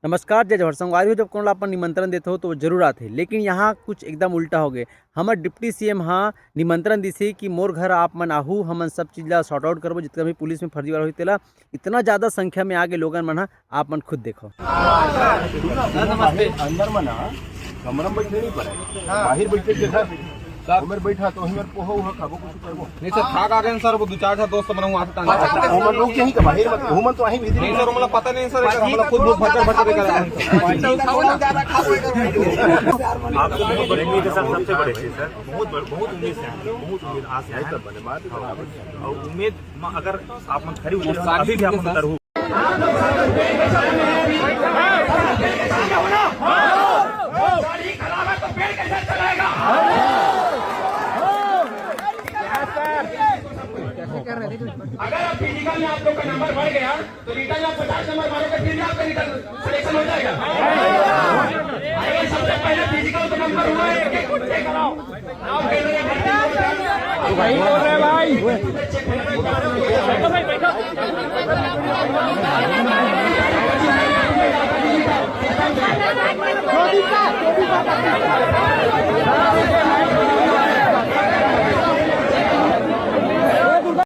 नमस्कार जय जवाहर संगवारी हो जब कोनो ला अपन निमंत्रण देते हो तो जरूर आते, लेकिन यहाँ कुछ एकदम उल्टा हो गए। हमर डिप्टी सीएम हाँ निमंत्रण दिसे कि मोर घर आप मन आहू, हमन सब चीज ला सॉर्ट आउट करबो, जितना भी पुलिस में फर्जीवाड़ा हुई तेला इतना ज्यादा संख्या में आगे लोगन मन आप मन खुद देखो। अंदर मना कमरा में बैठने नहीं पड़े, बाहर बैठे के घर उमर बैठा तो हिमर पोहो हो खाबो कुछ करबो नहीं सर थाक आ गए सर। वो दो चार दोस्त बनाऊं वहां से हम लोग यहीं के बाहर मत हुमन तो वहीं भी नहीं सर। मतलब पता नहीं सर, मतलब खुद बहुत भटक भटक कर रहा है। आप तो बरेली के साथ सबसे बड़े थे सर। बहुत उम्मीद से आए, बहुत उम्मीद आस से आए और उम्मीद अगर आप मन खरी हो तो अभी भी आप मन तरह अगर आप फिजिकल में आप लोग का नंबर बढ़ गया तो रिटर्न आप 50 नंबर मारोगे फिर भी आपका रिटर्न सिलेक्शन हो जाएगा। अगर सबसे पहले फिजिकल का नंबर हुआ है एक चेक कराओ आप भाई बोल रहे भाई बैठो